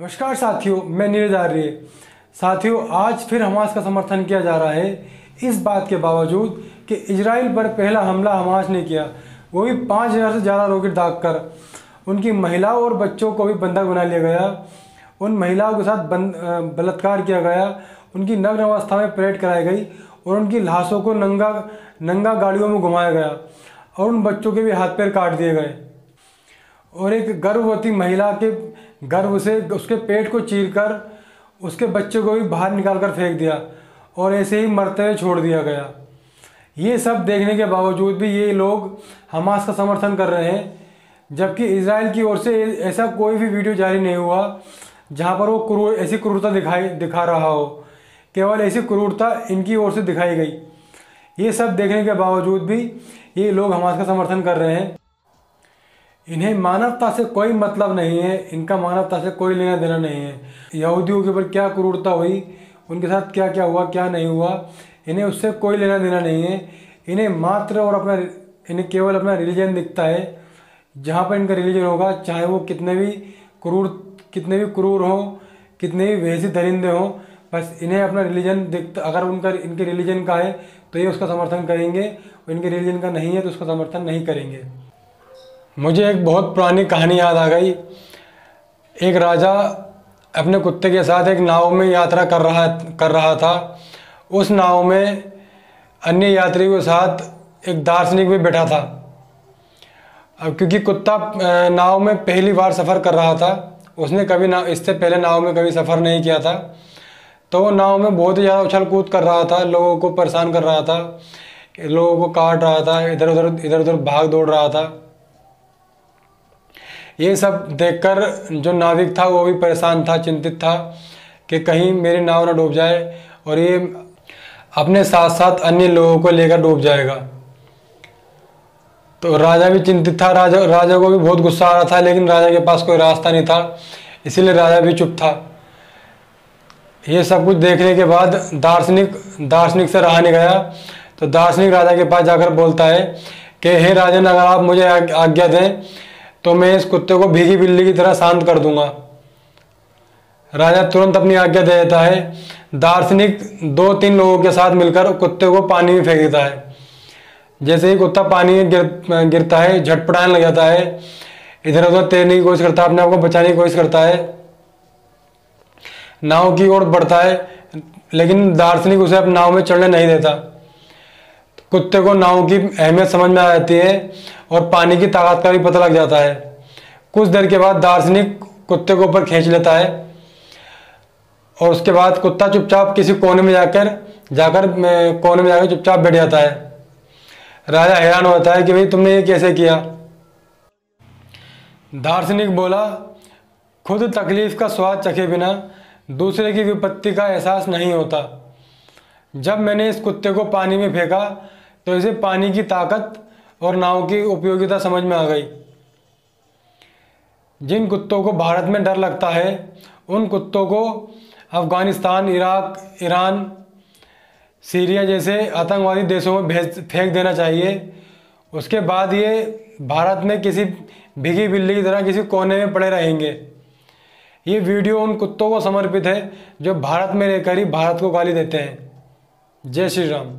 नमस्कार साथियों, मैं नीरज आर्य। साथियों, आज फिर हमास का समर्थन किया जा रहा है इस बात के बावजूद कि इजराइल पर पहला हमला हमास ने किया, वो भी 5000 से ज़्यादा रॉकेट दागकर। उनकी महिलाओं और बच्चों को भी बंधक बना लिया गया, उन महिलाओं के साथ बलात्कार किया गया, उनकी नग्न अवस्था में परेड कराई गई और उनकी लाशों को नंगा गाड़ियों में घुमाया गया और उन बच्चों के भी हाथ पैर काट दिए गए। और एक गर्भवती महिला के गर्भ से उसके पेट को चीरकर उसके बच्चे को भी बाहर निकालकर फेंक दिया और ऐसे ही मरते हुए छोड़ दिया गया। ये सब देखने के बावजूद भी ये लोग हमास का समर्थन कर रहे हैं, जबकि इजराइल की ओर से ऐसा कोई भी वीडियो जारी नहीं हुआ जहाँ पर वो ऐसी क्रूरता दिखा रहा हो। केवल ऐसी क्रूरता इनकी ओर से दिखाई गई। ये सब देखने के बावजूद भी ये लोग हमास का समर्थन कर रहे हैं। इन्हें मानवता से कोई मतलब नहीं है, इनका मानवता से कोई लेना देना नहीं है। यहूदियों के ऊपर क्या क्रूरता हुई, उनके साथ क्या क्या हुआ क्या नहीं हुआ, इन्हें उससे कोई लेना देना नहीं है। इन्हें मात्र और इन्हें केवल अपना रिलीजन दिखता है। जहाँ पर इनका रिलीजन होगा, चाहे वो कितने भी क्रूर हों, कितने भी वैसे दरिंदे हों, बस इन्हें अपना रिलीजन दिखता। अगर इनके रिलीजन का है तो ये उसका समर्थन करेंगे, और इनके रिलीजन का नहीं है तो उसका समर्थन नहीं करेंगे। मुझे एक बहुत पुरानी कहानी याद आ गई। एक राजा अपने कुत्ते के साथ एक नाव में यात्रा कर रहा था। उस नाव में अन्य यात्रियों के साथ एक दार्शनिक भी बैठा था। अब क्योंकि कुत्ता नाव में पहली बार सफ़र कर रहा था, उसने कभी इससे पहले नाव में कभी सफ़र नहीं किया था, तो वो नाव में बहुत ही ज़्यादा उछल कूद कर रहा था, लोगों को परेशान कर रहा था, लोगों को काट रहा था, इधर उधर भाग दौड़ रहा था। ये सब देखकर जो नाविक था वो भी परेशान था, चिंतित था कि कहीं मेरी नाव ना डूब जाए और ये अपने साथ साथ अन्य लोगों को लेकर डूब जाएगा। तो राजा भी चिंतित था। राजा को भी बहुत गुस्सा आ रहा था, लेकिन राजा के पास कोई रास्ता नहीं था, इसीलिए राजा भी चुप था। ये सब कुछ देखने के बाद दार्शनिक से रहा नहीं गया, तो दार्शनिक राजा के पास जाकर बोलता है कि हे राजन, अगर आप मुझे आज्ञा दें तो मैं इस कुत्ते को भीगी बिल्ली की तरह शांत कर दूंगा। राजा तुरंत अपनी आज्ञा दे देता है। दार्शनिक 2-3 लोगों के साथ मिलकर कुत्ते को पानी में फेंक देता है। जैसे ही कुत्ता पानी में गिरता है, झटपटाने लग जाता है, इधर उधर तैरने की कोशिश करता है, अपने आप को बचाने की कोशिश करता है, नाव की ओर बढ़ता है, लेकिन दार्शनिक उसे अपनी नाव में चढ़ने नहीं देता। कुत्ते को नाव की अहमियत समझ में आ जाती है और पानी की ताकत का भी पता लग जाता है। कुछ देर के बाद दार्शनिक कुत्ते को ऊपर खींच लेता है और उसके बाद कुत्ता चुपचाप किसी कोने में जाकर चुपचाप बैठ जाता है। राजा हैरान होता है कि भाई तुमने ये कैसे किया। दार्शनिक बोला, खुद तकलीफ का स्वाद चखे बिना दूसरे की विपत्ति का एहसास नहीं होता। जब मैंने इस कुत्ते को पानी में फेंका तो इसे पानी की ताकत और नाव की उपयोगिता समझ में आ गई। जिन कुत्तों को भारत में डर लगता है, उन कुत्तों को अफगानिस्तान, इराक, ईरान, सीरिया जैसे आतंकवादी देशों में फेंक देना चाहिए। उसके बाद ये भारत में किसी भीगी बिल्ली की तरह किसी कोने में पड़े रहेंगे। ये वीडियो उन कुत्तों को समर्पित है जो भारत में रहकर ही भारत को गाली देते हैं। जय श्री राम।